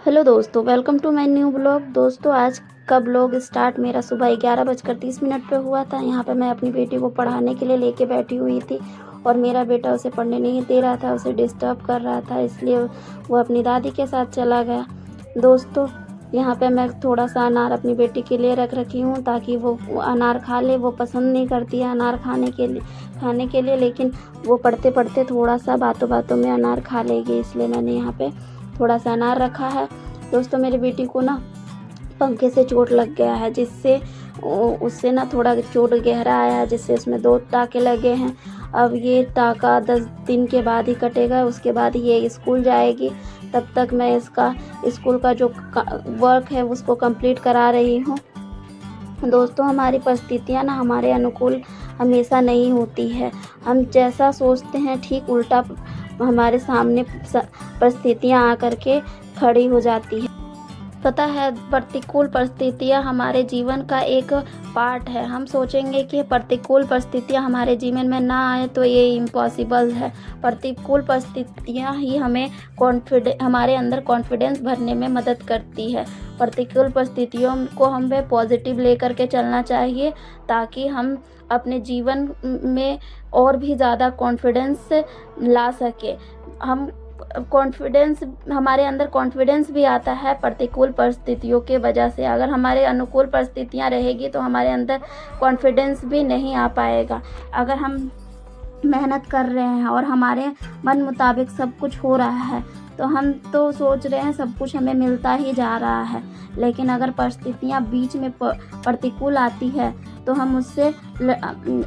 Hello दोस्तों, welcome to my new blog. दोस्तों, आज का ब्लॉग स्टार्ट मेरा सुबह 11:30 पे हुआ था। यहाँ पे मैं अपनी बेटी को पढ़ाने के लिए लेके बैठी हुई थी और मेरा बेटा उसे पढ़ने नहीं दे रहा था, उसे डिस्टर्ब कर रहा था, इसलिए वो अपनी दादी के साथ चला गया। दोस्तों, यहाँ पे मैं थोड़ा सा अनार अपनी बेटी के लिए रख रखी हूँ ताकि वो अनार खा ले। वो पसंद नहीं करती है अनार खाने के लिए, लेकिन वो पढ़ते पढ़ते थोड़ा सा बातों बातों में अनार खा लेगी, इसलिए मैंने यहाँ पे थोड़ा सा अनार रखा है। दोस्तों, मेरी बेटी को ना पंखे से चोट लग गया है, जिससे उससे ना थोड़ा चोट गहरा आया है, जिससे उसमें 2 टाँके लगे हैं। अब ये टाँका 10 दिन के बाद ही कटेगा, उसके बाद ये स्कूल जाएगी। तब तक मैं इसका स्कूल का जो वर्क है उसको कंप्लीट करा रही हूँ। दोस्तों, हमारी परिस्थितियाँ ना हमारे अनुकूल हमेशा नहीं होती है। हम जैसा सोचते हैं ठीक उल्टा हमारे सामने परिस्थितियाँ आकर के खड़ी हो जाती है। पता है, प्रतिकूल परिस्थितियाँ हमारे जीवन का एक पार्ट है। हम सोचेंगे कि प्रतिकूल परिस्थितियाँ हमारे जीवन में ना आए तो ये इम्पॉसिबल है। प्रतिकूल परिस्थितियाँ ही हमारे अंदर कॉन्फिडेंस भरने में मदद करती है। प्रतिकूल परिस्थितियों को हमें पॉजिटिव लेकर के चलना चाहिए ताकि हम अपने जीवन में और भी ज़्यादा कॉन्फिडेंस ला सके। हमारे अंदर कॉन्फिडेंस भी आता है प्रतिकूल परिस्थितियों के वजह से। अगर हमारे अनुकूल परिस्थितियाँ रहेगी तो हमारे अंदर कॉन्फिडेंस भी नहीं आ पाएगा। अगर हम मेहनत कर रहे हैं और हमारे मन मुताबिक सब कुछ हो रहा है तो हम तो सोच रहे हैं सब कुछ हमें मिलता ही जा रहा है, लेकिन अगर परिस्थितियाँ बीच में प्रतिकूल आती है तो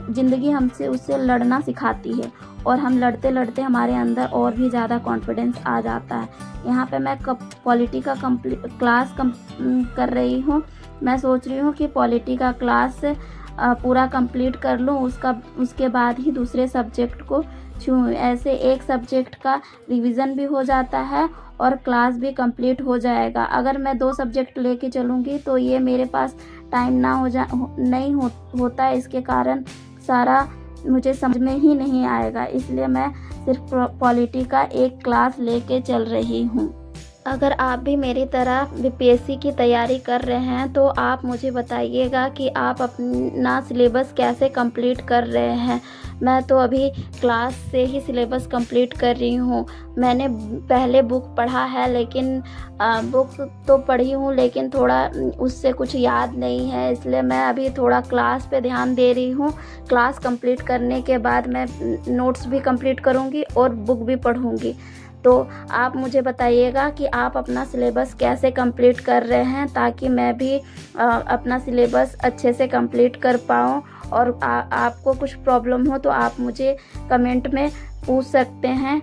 ज़िंदगी हमसे उससे लड़ना सिखाती है और हम लड़ते लड़ते हमारे अंदर और भी ज़्यादा कॉन्फिडेंस आ जाता है। यहाँ पे मैं पॉलिटी का क्लास कर रही हूँ। मैं सोच रही हूँ कि पॉलिटी का क्लास पूरा कंप्लीट कर लूँ, उसके बाद ही दूसरे सब्जेक्ट को छूँ। ऐसे एक सब्जेक्ट का रिवीज़न भी हो जाता है और क्लास भी कंप्लीट हो जाएगा। अगर मैं 2 सब्जेक्ट लेके चलूँगी तो ये मेरे पास टाइम नहीं होता, इसके कारण सारा मुझे समझ में ही नहीं आएगा, इसलिए मैं सिर्फ पॉलिटी का एक क्लास लेके चल रही हूँ। अगर आप भी मेरी तरह बीपीएससी की तैयारी कर रहे हैं तो आप मुझे बताइएगा कि आप अपना सिलेबस कैसे कंप्लीट कर रहे हैं। मैं तो अभी क्लास से ही सिलेबस कंप्लीट कर रही हूँ। मैंने पहले बुक पढ़ा है, लेकिन बुक तो पढ़ी हूँ लेकिन थोड़ा उससे कुछ याद नहीं है, इसलिए मैं अभी थोड़ा क्लास पे ध्यान दे रही हूँ। क्लास कंप्लीट करने के बाद मैं नोट्स भी कंप्लीट करूँगी और बुक भी पढ़ूँगी। तो आप मुझे बताइएगा कि आप अपना सिलेबस कैसे कंप्लीट कर रहे हैं, ताकि मैं भी अपना सिलेबस अच्छे से कंप्लीट कर पाऊँ। और आपको कुछ प्रॉब्लम हो तो आप मुझे कमेंट में पूछ सकते हैं।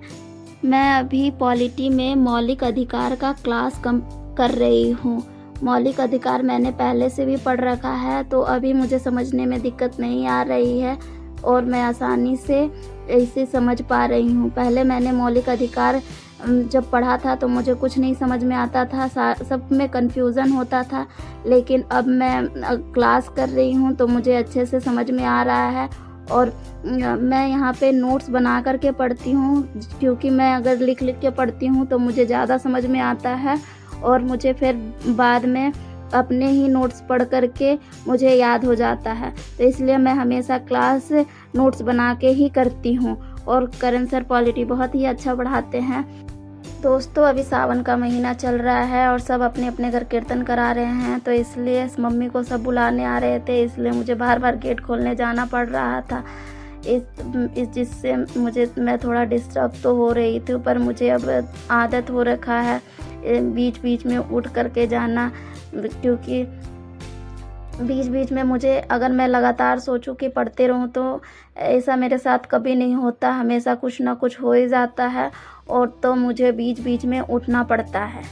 मैं अभी पॉलिटी में मौलिक अधिकार का क्लास कर रही हूँ। मौलिक अधिकार मैंने पहले से भी पढ़ रखा है, तो अभी मुझे समझने में दिक्कत नहीं आ रही है और मैं आसानी से इसे समझ पा रही हूँ। पहले मैंने मौलिक अधिकार जब पढ़ा था तो मुझे कुछ नहीं समझ में आता था, सब में कन्फ्यूज़न होता था, लेकिन अब मैं क्लास कर रही हूँ तो मुझे अच्छे से समझ में आ रहा है। और मैं यहाँ पे नोट्स बना कर के पढ़ती हूँ, क्योंकि मैं अगर लिख के पढ़ती हूँ तो मुझे ज़्यादा समझ में आता है और मुझे फिर बाद में अपने ही नोट्स पढ़ करके मुझे याद हो जाता है। तो इसलिए मैं हमेशा क्लास नोट्स बना के ही करती हूँ। और करण सर पॉलिटी बहुत ही अच्छा पढ़ाते हैं। दोस्तों, अभी सावन का महीना चल रहा है और सब अपने अपने घर कीर्तन करा रहे हैं, तो इसलिए मम्मी को सब बुलाने आ रहे थे, इसलिए मुझे बार बार गेट खोलने जाना पड़ रहा था। जिससे मैं थोड़ा डिस्टर्ब तो हो रही थी, पर मुझे अब आदत हो रखा है बीच बीच में उठ करके जाना, क्योंकि बीच बीच में मुझे, अगर मैं लगातार सोचूं कि पढ़ते रहूं तो ऐसा मेरे साथ कभी नहीं होता, हमेशा कुछ ना कुछ हो ही जाता है और तो मुझे बीच बीच में उठना पड़ता है।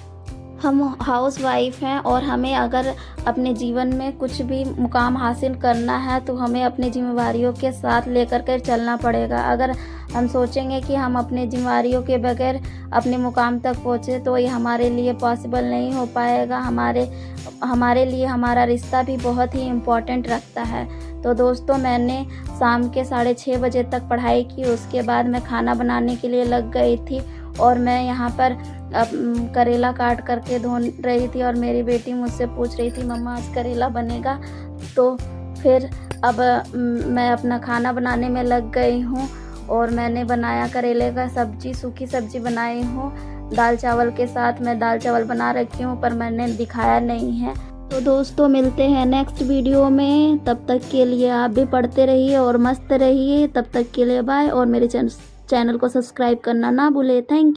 हम हाउस वाइफ हैं और हमें अगर अपने जीवन में कुछ भी मुकाम हासिल करना है तो हमें अपनी जिम्मेवारियों के साथ लेकर के चलना पड़ेगा। अगर हम सोचेंगे कि हम अपने जिम्मेवारियों के बगैर अपने मुकाम तक पहुँचे तो ये हमारे लिए पॉसिबल नहीं हो पाएगा। हमारे लिए हमारा रिश्ता भी बहुत ही इम्पोर्टेंट रखता है। तो दोस्तों, मैंने शाम के 6:30 बजे तक पढ़ाई की, उसके बाद मैं खाना बनाने के लिए लग गई थी और मैं यहाँ पर अब करेला काट करके धो रही थी और मेरी बेटी मुझसे पूछ रही थी मम्मा आज करेला बनेगा। तो फिर अब मैं अपना खाना बनाने में लग गई हूँ और मैंने बनाया करेले का सब्जी, सूखी सब्जी बनाई हूँ दाल चावल के साथ। मैं दाल चावल बना रखी हूँ पर मैंने दिखाया नहीं है। तो दोस्तों मिलते हैं नेक्स्ट वीडियो में, तब तक के लिए आप भी पढ़ते रहिए और मस्त रहिए। तब तक के लिए बाय और मेरे चैनल को सब्सक्राइब करना ना भूले। Thank you.